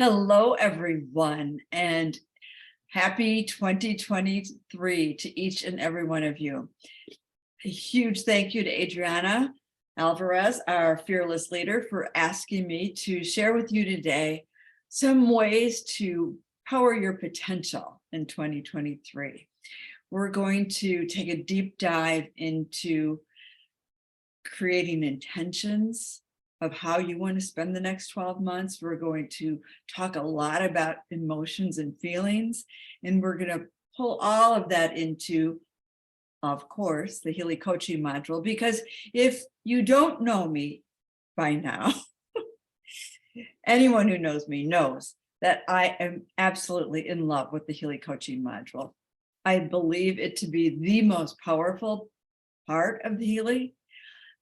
Hello, everyone, and happy 2023 to each and every one of you. A huge thank you to Adriana Alvarez, our fearless leader, for asking me to share with you today some ways to power your potential in 2023. We're going to take a deep dive into creating intentions of how you want to spend the next 12 months. We're going to talk a lot about emotions and feelings, and we're going to pull all of that into, of course, the Healy Coaching Module, because if you don't know me by now, anyone who knows me knows that I am absolutely in love with the Healy Coaching Module. I believe it to be the most powerful part of the Healy.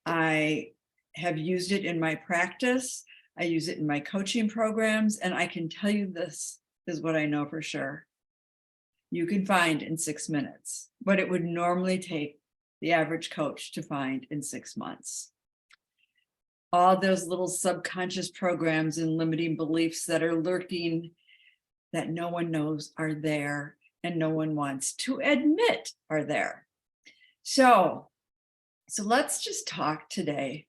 I have used it in my practice. I use it in my coaching programs, and I can tell you this is what I know for sure. You can find in 6 minutes what it would normally take the average coach to find in 6 months. All those little subconscious programs and limiting beliefs that are lurking that no one knows are there and no one wants to admit are there. So let's just talk today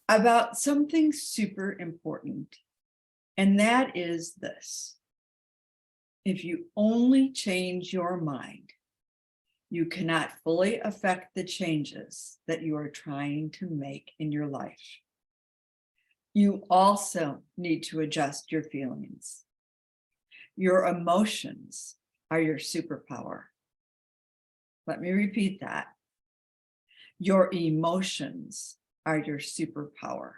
about something super important, and that is this. If you only change your mind, you cannot fully affect the changes that you are trying to make in your life. You also need to adjust your feelings. Your emotions are your superpower. Let me repeat that. Your emotions are your superpower.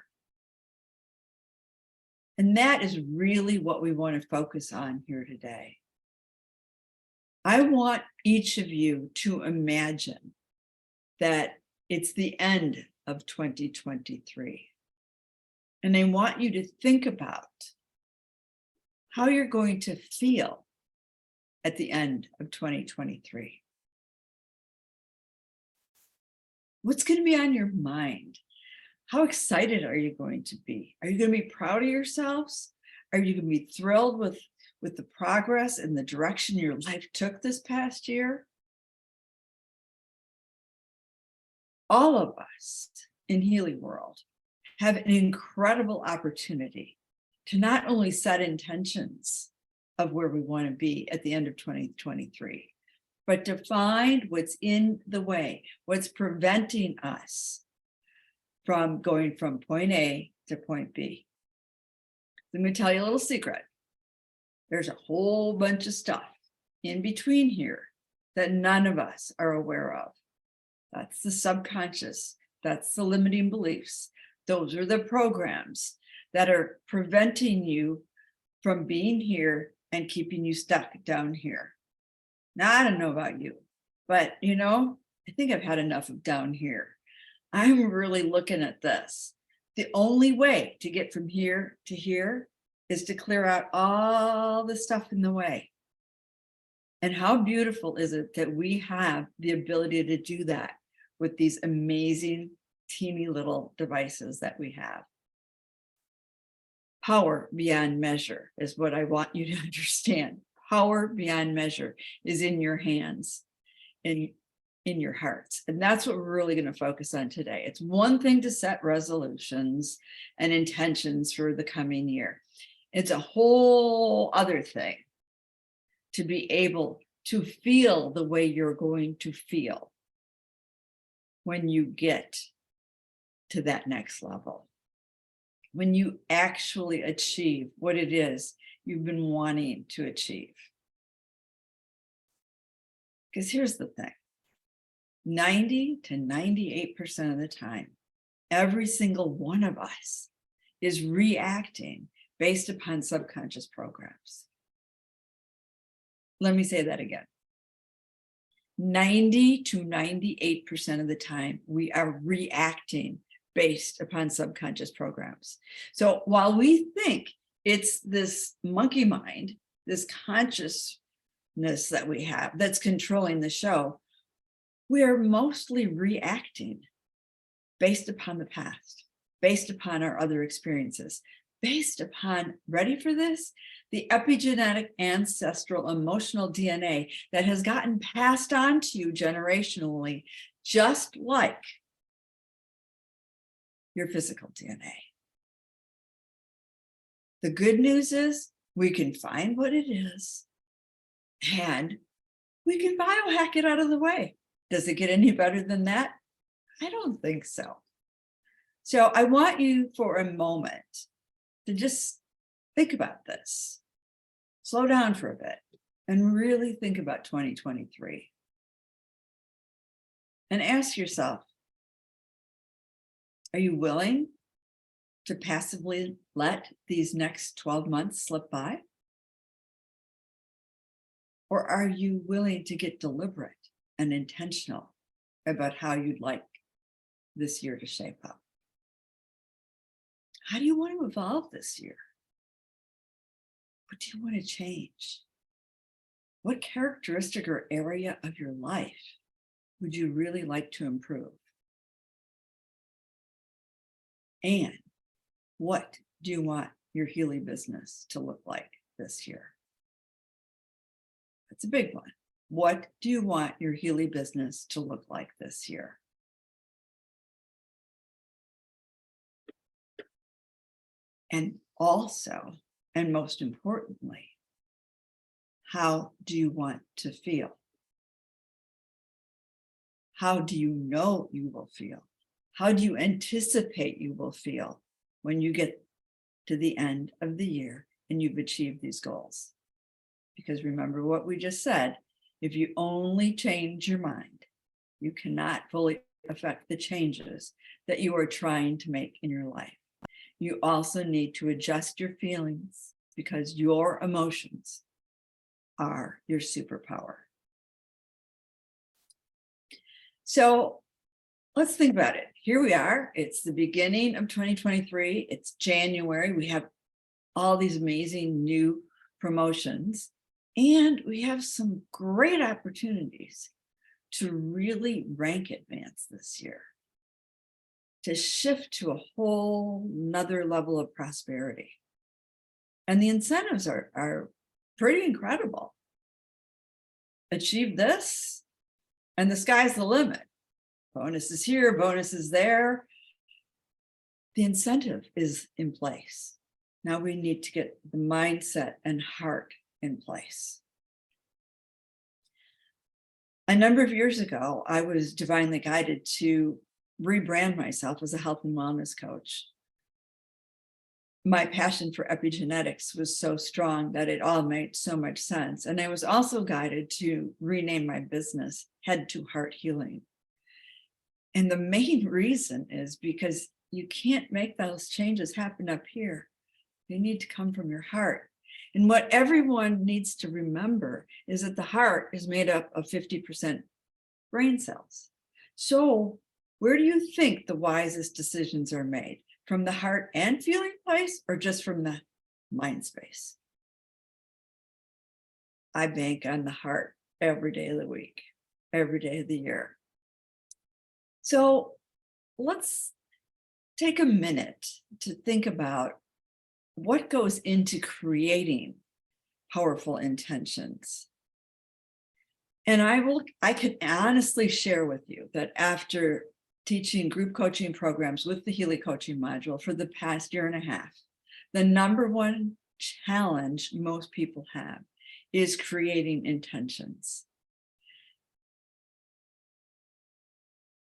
And that is really what we want to focus on here today. I want each of you to imagine that it's the end of 2023. And I want you to think about how you're going to feel at the end of 2023. What's going to be on your mind? How excited are you going to be? Are you going to be proud of yourselves? Are you going to be thrilled with the progress and the direction your life took this past year? All of us in Healy World have an incredible opportunity to not only set intentions of where we want to be at the end of 2023, but to find what's in the way, what's preventing us from going from point A to point B. Let me tell you a little secret. There's a whole bunch of stuff in between here that none of us are aware of. That's the subconscious. That's the limiting beliefs. Those are the programs that are preventing you from being here and keeping you stuck down here. Now, I don't know about you, but I think I've had enough of down here. I'm really looking at this. The only way to get from here to here is to clear out all the stuff in the way. And how beautiful is it that we have the ability to do that with these amazing, teeny little devices that we have. Power beyond measure is what I want you to understand. Power beyond measure is in your hands, in your hearts. And that's what we're really going to focus on today. It's one thing to set resolutions and intentions for the coming year. It's a whole other thing to be able to feel the way you're going to feel when you get to that next level, when you actually achieve what it is you've been wanting to achieve. Because here's the thing. 90 to 98% of the time, every single one of us is reacting based upon subconscious programs. Let me say that again. 90 to 98% of the time, we are reacting based upon subconscious programs. So while we think it's this monkey mind, this consciousness that we have that's controlling the show, we are mostly reacting based upon the past, based upon our other experiences, based upon, ready for this, the epigenetic ancestral emotional DNA that has gotten passed on to you generationally, just like your physical DNA. The good news is we can find what it is and we can biohack it out of the way. Does it get any better than that? I don't think so. So I want you for a moment to just think about this. Slow down for a bit and really think about 2023. And ask yourself, are you willing to passively let these next 12 months slip by? Or are you willing to get deliberate and intentional about how you'd like this year to shape up? How do you want to evolve this year? What do you want to change? What characteristic or area of your life would you really like to improve? And what do you want your Healy business to look like this year? That's a big one. What do you want your Healy business to look like this year? And also, and most importantly, how do you want to feel? How do you know you will feel? How do you anticipate you will feel when you get to the end of the year and you've achieved these goals? Because remember what we just said, if you only change your mind, you cannot fully affect the changes that you are trying to make in your life. You also need to adjust your feelings because your emotions are your superpower. So let's think about it. Here we are. It's the beginning of 2023. It's January. We have all these amazing new promotions, and we have some great opportunities to really rank advance this year, to shift to a whole nother level of prosperity. And the incentives are pretty incredible. Achieve this, and the sky's the limit. Bonuses here, bonuses there. The incentive is in place. Now we need to get the mindset and heart in place. A number of years ago, I was divinely guided to rebrand myself as a health and wellness coach. My passion for epigenetics was so strong that it all made so much sense. And I was also guided to rename my business Head to Heart Healing. And the main reason is because you can't make those changes happen up here. They need to come from your heart. And what everyone needs to remember is that the heart is made up of 50% brain cells. So where do you think the wisest decisions are made? From the heart and feeling place, or just from the mind space? I bank on the heart every day of the week, every day of the year. So let's take a minute to think about what goes into creating powerful intentions. And I can honestly share with you that after teaching group coaching programs with the Healy Coaching Module for the past year and a half, the number one challenge most people have is creating intentions.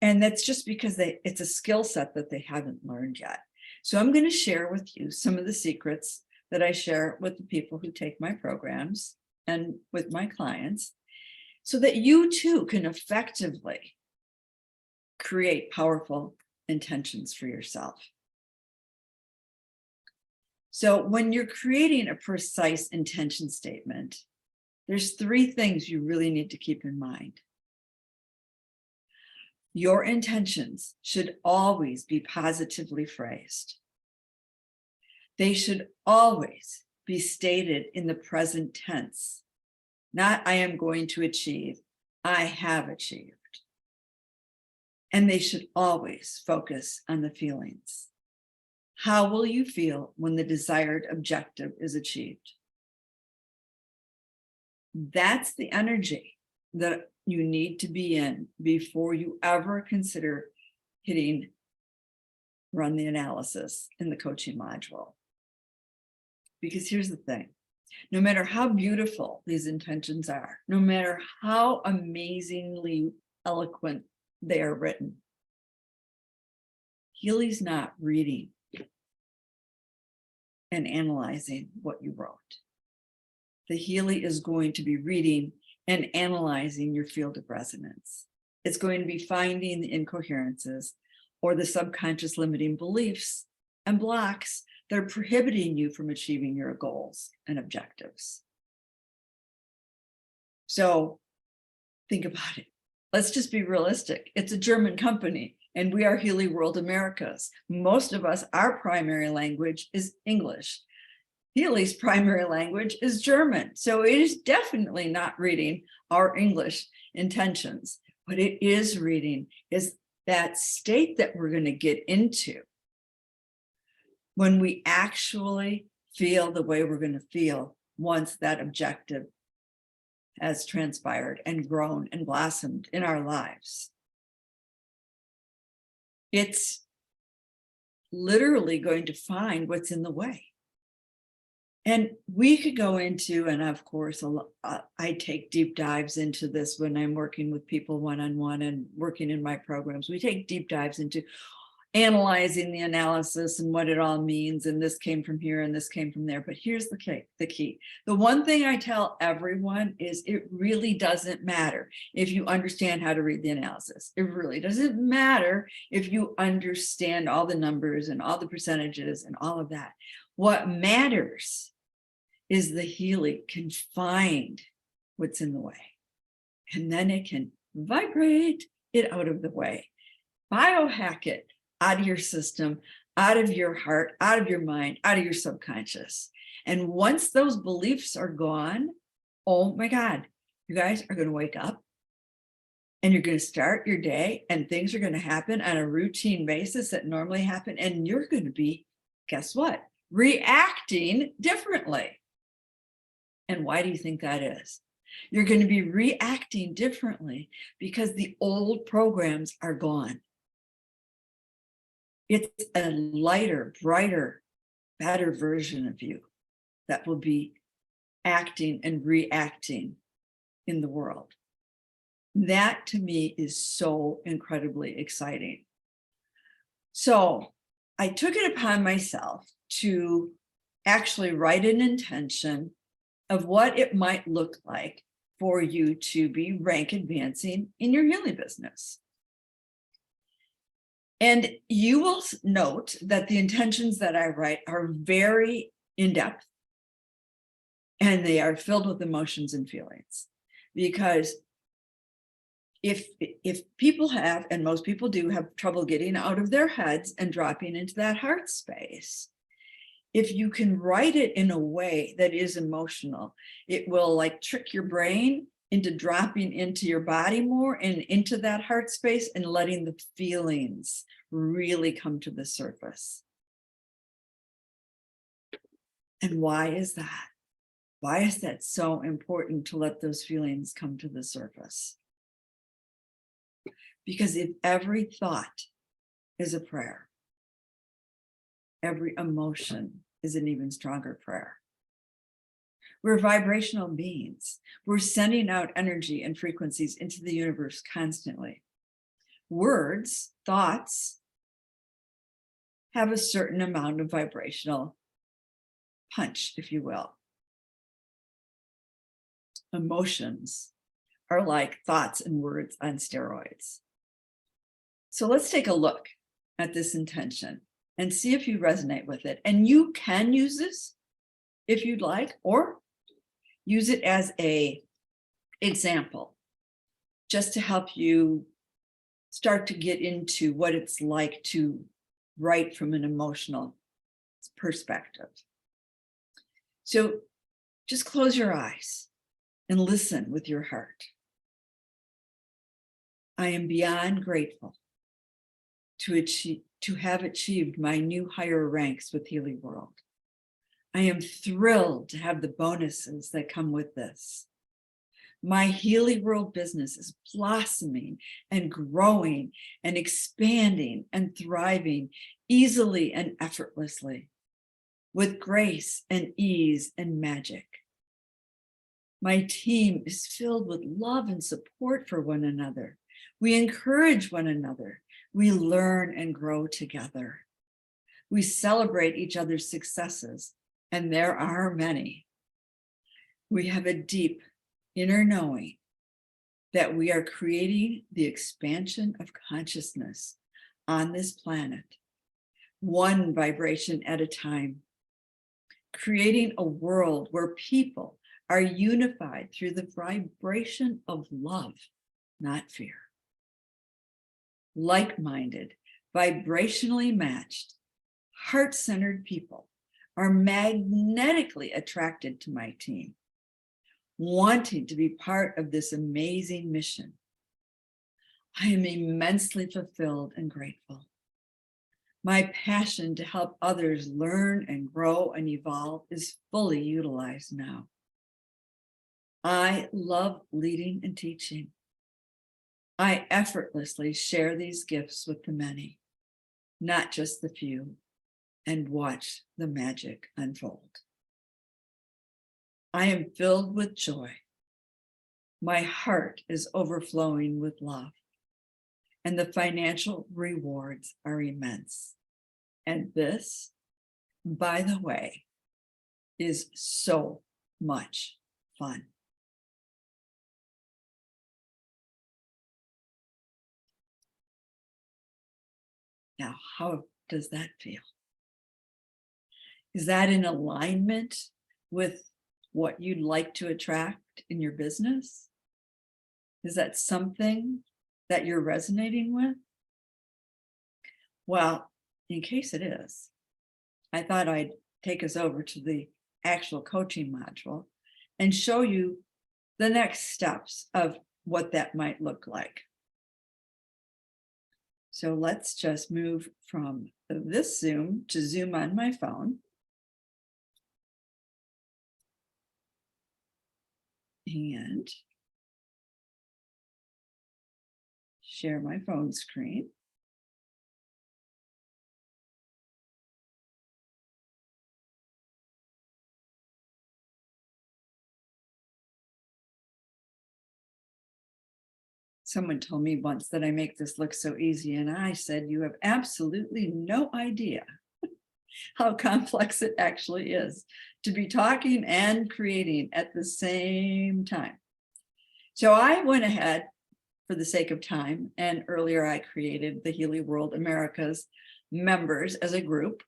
And that's just because it's a skill set that they haven't learned yet. So I'm going to share with you some of the secrets that I share with the people who take my programs and with my clients, so that you too can effectively create powerful intentions for yourself. So when you're creating a precise intention statement, there's 3 things you really need to keep in mind. Your intentions should always be positively phrased. They should always be stated in the present tense, not I am going to achieve, I have achieved. And they should always focus on the feelings. How will you feel when the desired objective is achieved? That's the energy that you need to be in before you ever consider hitting run the analysis in the coaching module. Because here's the thing, no matter how beautiful these intentions are, no matter how amazingly eloquent they are written, Healy's not reading and analyzing what you wrote. The Healy is going to be reading and analyzing your field of resonance. It's going to be finding the incoherences or the subconscious limiting beliefs and blocks that are prohibiting you from achieving your goals and objectives. So think about it. Let's just be realistic. It's a German company and we are Healy World Americas. Most of us, our primary language is English. Healy's primary language is German. So it is definitely not reading our English intentions. What it is reading is that state that we're going to get into when we actually feel the way we're going to feel once that objective has transpired and grown and blossomed in our lives. It's literally going to find what's in the way. And we could go into, and of course, I take deep dives into this when I'm working with people one-on-one and working in my programs. We take deep dives into analyzing the analysis and what it all means. And this came from here and this came from there. But here's the key. The one thing I tell everyone is it really doesn't matter if you understand how to read the analysis. It really doesn't matter if you understand all the numbers and all the percentages and all of that. What matters is the Healy can find what's in the way, and then it can vibrate it out of the way, biohack it out of your system, out of your heart, out of your mind, out of your subconscious. And once those beliefs are gone, oh my God, you guys are going to wake up and you're going to start your day and things are going to happen on a routine basis that normally happen. And you're going to be, guess what? Reacting differently. And why do you think that is? You're going to be reacting differently because the old programs are gone. It's a lighter, brighter, better version of you that will be acting and reacting in the world. That to me is so incredibly exciting. So I took it upon myself to actually write an intention of what it might look like for you to be rank advancing in your Healy business. And you will note that the intentions that I write are very in-depth and they are filled with emotions and feelings. Because if people have, and most people do have trouble getting out of their heads and dropping into that heart space, if you can write it in a way that is emotional, it will like trick your brain into dropping into your body more and into that heart space and letting the feelings really come to the surface. And why is that? Why is that so important to let those feelings come to the surface? Because if every thought is a prayer, every emotion is an even stronger prayer. We're vibrational beings. We're sending out energy and frequencies into the universe constantly. Words, thoughts, have a certain amount of vibrational punch, if you will. Emotions are like thoughts and words on steroids. So let's take a look at this intention and see if you resonate with it. And you can use this if you'd like, or use it as an example, just to help you start to get into what it's like to write from an emotional perspective. So just close your eyes and listen with your heart. I am beyond grateful to to have achieved my new higher ranks with Healy World. I am thrilled to have the bonuses that come with this. My Healy World business is blossoming and growing and expanding and thriving easily and effortlessly, with grace and ease and magic. My team is filled with love and support for one another. We encourage one another. We learn and grow together. We celebrate each other's successes, and there are many. We have a deep inner knowing that we are creating the expansion of consciousness on this planet, one vibration at a time, creating a world where people are unified through the vibration of love, not fear. Like-minded, vibrationally matched, heart-centered people are magnetically attracted to my team, wanting to be part of this amazing mission. I am immensely fulfilled and grateful. My passion to help others learn and grow and evolve is fully utilized now. I love leading and teaching. I effortlessly share these gifts with the many, not just the few, and watch the magic unfold. I am filled with joy. My heart is overflowing with love, and the financial rewards are immense. And this, by the way, is so much fun. Now, how does that feel? Is that in alignment with what you'd like to attract in your business? Is that something that you're resonating with? Well, in case it is, I thought I'd take us over to the actual coaching module and show you the next steps of what that might look like. So let's just move from this Zoom to Zoom on my phone. And share my phone screen. Someone told me once that I make this look so easy, and I said, you have absolutely no idea how complex it actually is to be talking and creating at the same time. So I went ahead for the sake of time, and earlier I created the Healy World America's members as a group.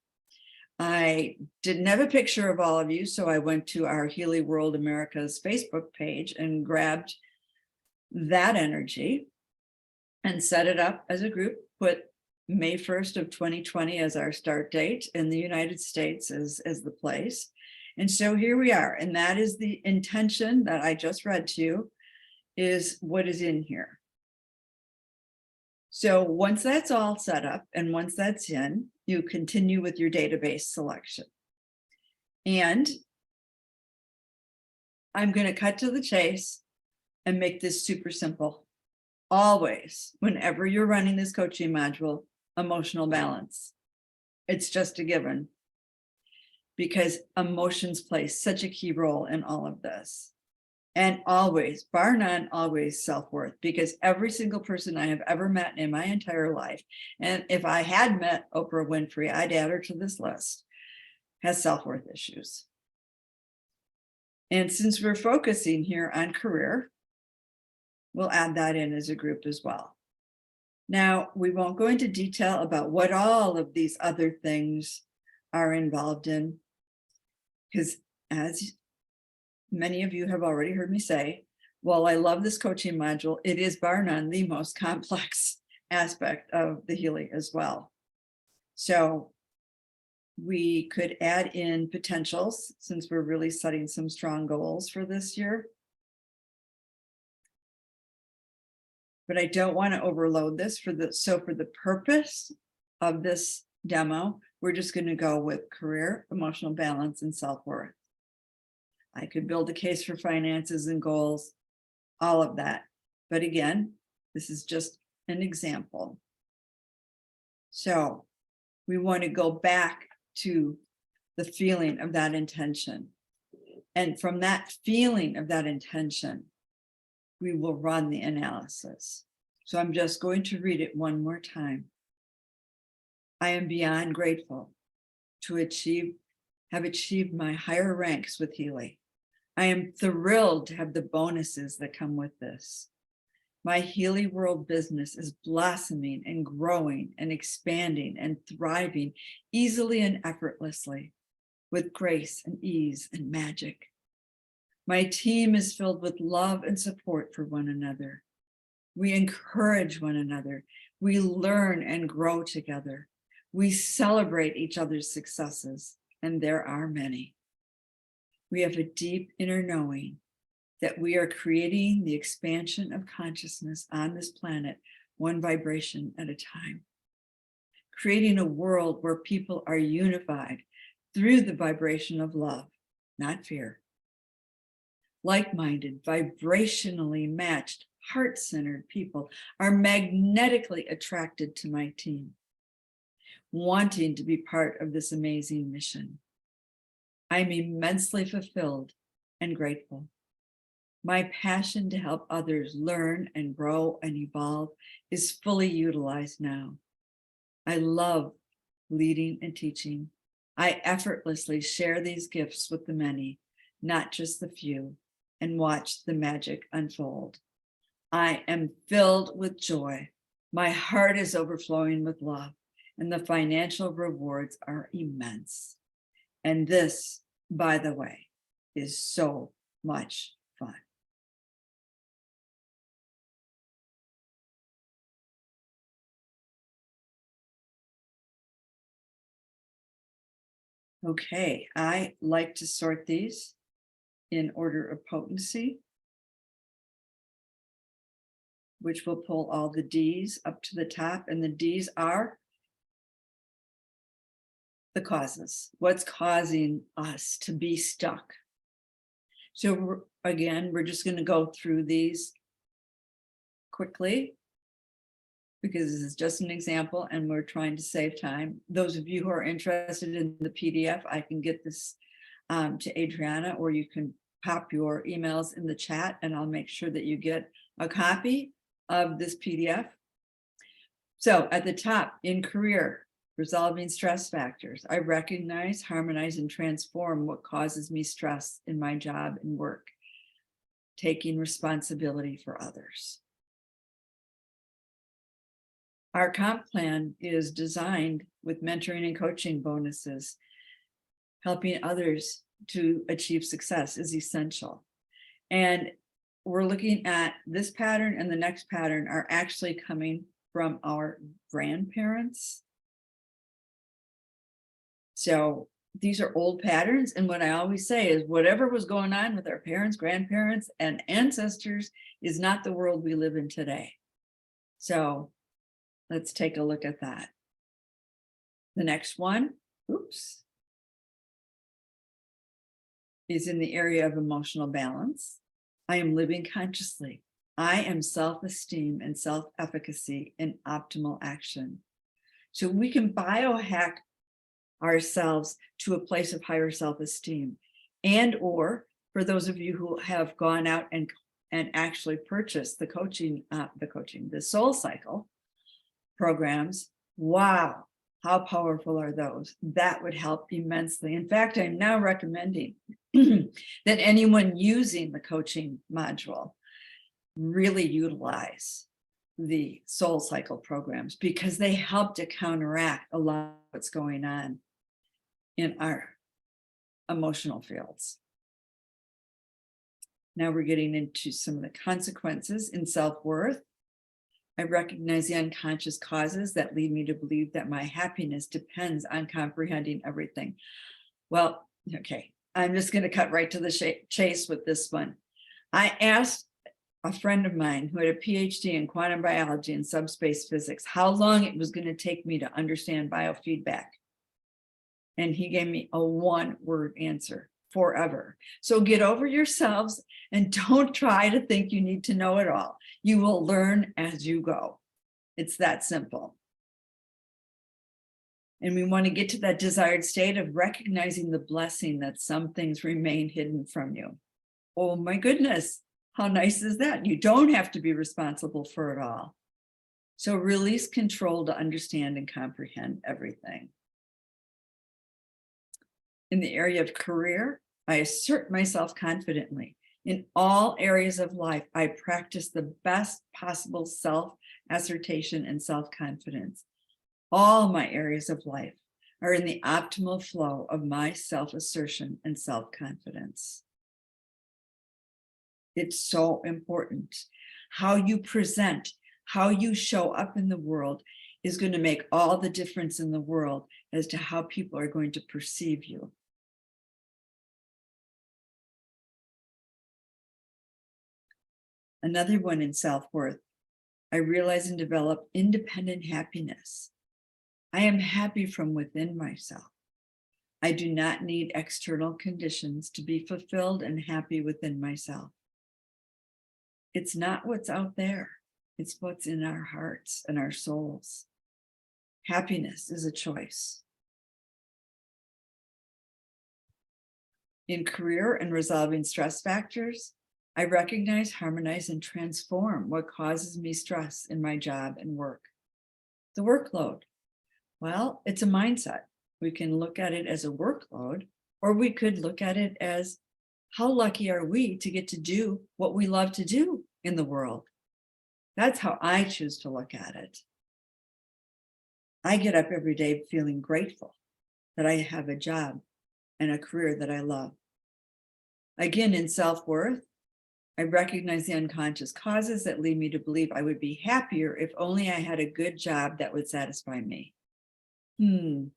I didn't have a picture of all of you, so I went to our Healy World America's Facebook page and grabbed that energy and set it up as a group, put May 1st of 2020 as our start date, and the United States as the place. And so here we are, and that is the intention that I just read to you, is what is in here. So once that's all set up, and once that's in, you continue with your database selection. And I'm going to cut to the chase and make this super simple. Always, whenever you're running this coaching module, emotional balance. It's just a given, because emotions play such a key role in all of this. And always, bar none, always self-worth, because every single person I have ever met in my entire life, and if I had met Oprah Winfrey, I'd add her to this list, has self-worth issues. And since we're focusing here on career, we'll add that in as a group as well. Now, we won't go into detail about what all of these other things are involved in, because as many of you have already heard me say, while I love this coaching module, it is bar none the most complex aspect of the Healy as well. So we could add in potentials, since we're really setting some strong goals for this year. But I don't want to overload this for the purpose of this demo, we're just going to go with career, emotional balance, and self-worth. I could build a case for finances and goals, all of that. But again, this is just an example. So we want to go back to the feeling of that intention. And from that feeling of that intention, we will run the analysis. So I'm just going to read it one more time. I am beyond grateful to have achieved my higher ranks with Healy. I am thrilled to have the bonuses that come with this. My Healy World business is blossoming and growing and expanding and thriving easily and effortlessly with grace and ease and magic. My team is filled with love and support for one another. We encourage one another. We learn and grow together. We celebrate each other's successes, and there are many. We have a deep inner knowing that we are creating the expansion of consciousness on this planet, one vibration at a time, creating a world where people are unified through the vibration of love, not fear. Like-minded, vibrationally matched, heart-centered people are magnetically attracted to my team, wanting to be part of this amazing mission. I'm immensely fulfilled and grateful. My passion to help others learn and grow and evolve is fully utilized now. I love leading and teaching. I effortlessly share these gifts with the many, not just the few, and watch the magic unfold. I am filled with joy. My heart is overflowing with love, and the financial rewards are immense. And this, by the way, is so much fun. Okay, I like to sort these in order of potency, which will pull all the D's up to the top, and the D's are the causes. What's causing us to be stuck? So again, we're just going to go through these quickly because this is just an example and we're trying to save time. Those of you who are interested in the PDF, I can get this to Adriana, or you can pop your emails in the chat and I'll make sure that you get a copy of this PDF. So at the top, in career, resolving stress factors. I recognize, harmonize, and transform what causes me stress in my job and work. Taking responsibility for others. Our comp plan is designed with mentoring and coaching bonuses. Helping others to achieve success is essential. And we're looking at this pattern and the next pattern are actually coming from our grandparents. So these are old patterns. And what I always say is whatever was going on with our parents, grandparents, and ancestors is not the world we live in today. So let's take a look at that. The next one, is in the area of emotional balance. I am living consciously. I am self-esteem and self-efficacy in optimal action. So we can biohack ourselves to a place of higher self-esteem. And or for those of you who have gone out and actually purchased the Soul Cycle programs, wow, how powerful are those? That would help immensely. In fact, I'm now recommending that anyone using the coaching module really utilize the Soul Cycle programs because they help to counteract a lot of what's going on in our emotional fields. Now we're getting into some of the consequences in self-worth. I recognize the unconscious causes that lead me to believe that my happiness depends on comprehending everything. Well, okay, I'm just going to cut right to the chase with this one. I asked a friend of mine who had a PhD in quantum biology and subspace physics, how long it was going to take me to understand biofeedback. And he gave me a one-word answer: forever. So get over yourselves and don't try to think you need to know it all. You will learn as you go. It's that simple. And we want to get to that desired state of recognizing the blessing that some things remain hidden from you. Oh my goodness, how nice is that? You don't have to be responsible for it all. So release control to understand and comprehend everything. In the area of career, I assert myself confidently. In all areas of life, I practice the best possible self-assertion and self-confidence. All my areas of life are in the optimal flow of my self-assertion and self-confidence. It's so important. How you present, how you show up in the world is going to make all the difference in the world as to how people are going to perceive you. Another one in self-worth, I realize and develop independent happiness. I am happy from within myself. I do not need external conditions to be fulfilled and happy within myself. It's not what's out there. It's what's in our hearts and our souls. Happiness is a choice. In career and resolving stress factors, I recognize, harmonize, and transform what causes me stress in my job and work. The workload. Well, it's a mindset. We can look at it as a workload, or we could look at it as how lucky are we to get to do what we love to do in the world. That's how I choose to look at it. I get up every day feeling grateful that I have a job and a career that I love. Again, in self-worth, I recognize the unconscious causes that lead me to believe I would be happier if only I had a good job that would satisfy me. In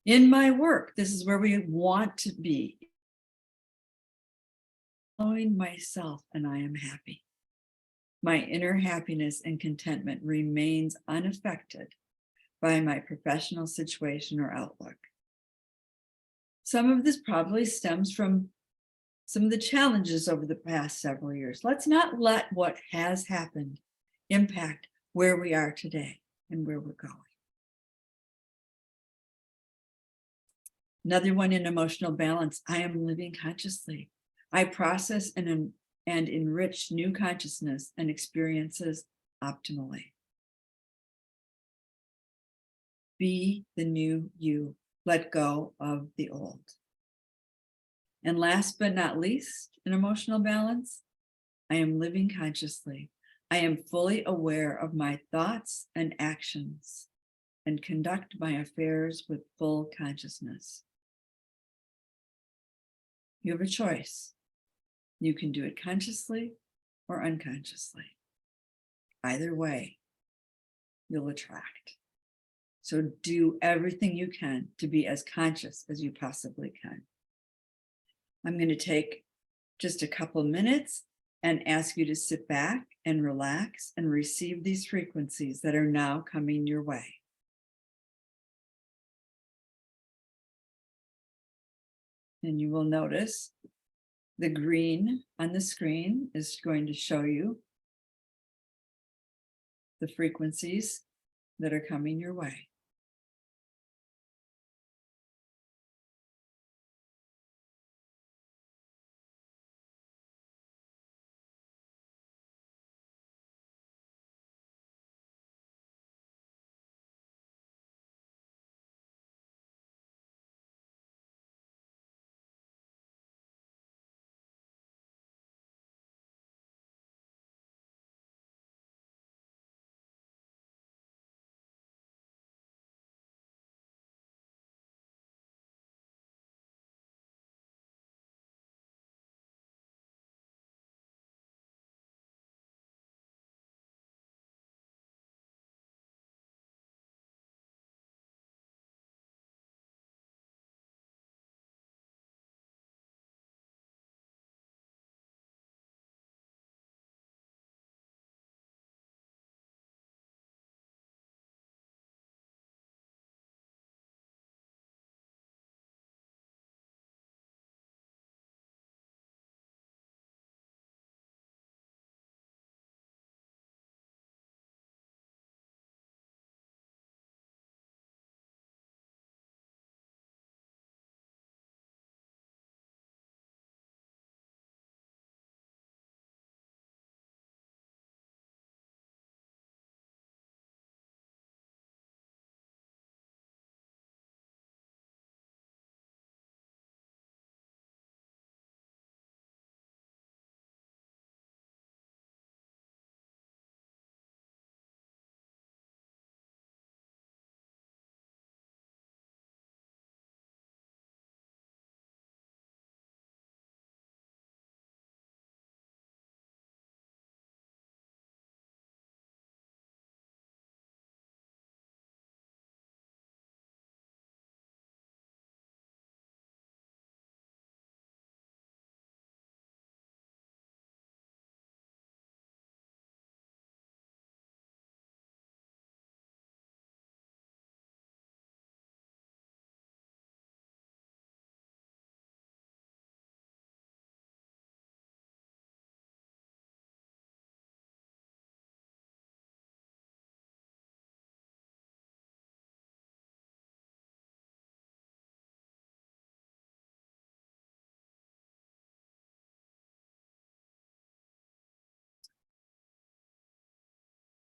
my work, this is where we want to be. Knowing myself and I am happy. My inner happiness and contentment remains unaffected by my professional situation or outlook. Some of this probably stems from some of the challenges over the past several years. Let's not let what has happened impact where we are today and where we're going. Another one in emotional balance, I am living consciously. I process and enrich new consciousness and experiences optimally. Be the new you. Let go of the old. And last but not least, in emotional balance, I am living consciously. I am fully aware of my thoughts and actions and conduct my affairs with full consciousness. You have a choice. You can do it consciously or unconsciously. Either way, you'll attract. So do everything you can to be as conscious as you possibly can. I'm going to take just a couple minutes and ask you to sit back and relax and receive these frequencies that are now coming your way. And you will notice the green on the screen is going to show you the frequencies that are coming your way.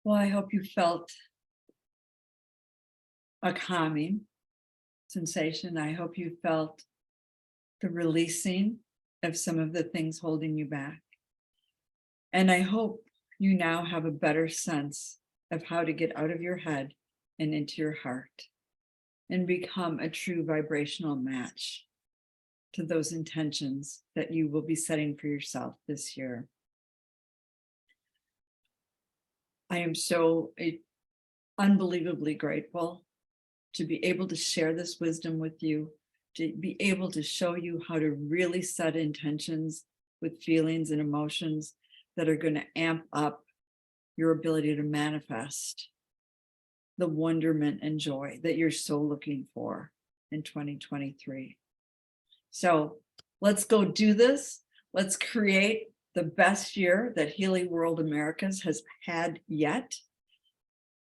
Well, I hope you felt a calming sensation. I hope you felt the releasing of some of the things holding you back. And I hope you now have a better sense of how to get out of your head and into your heart and become a true vibrational match to those intentions that you will be setting for yourself this year. I am so unbelievably grateful to be able to share this wisdom with you, to be able to show you how to really set intentions with feelings and emotions that are going to amp up your ability to manifest the wonderment and joy that you're so looking for in 2023. So let's go do this. Let's create the best year that Healy World Americas has had yet.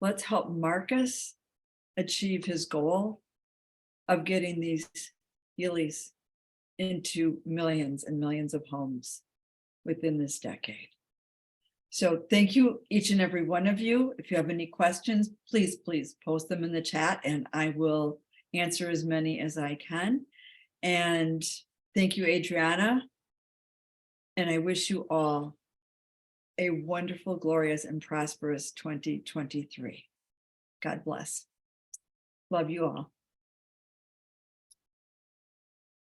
Let's help Marcus achieve his goal of getting these Healys into millions and millions of homes within this decade. So thank you, each and every one of you. If you have any questions, please post them in the chat and I will answer as many as I can. And thank you, Adriana. And I wish you all a wonderful, glorious, and prosperous 2023. God bless. Love you all.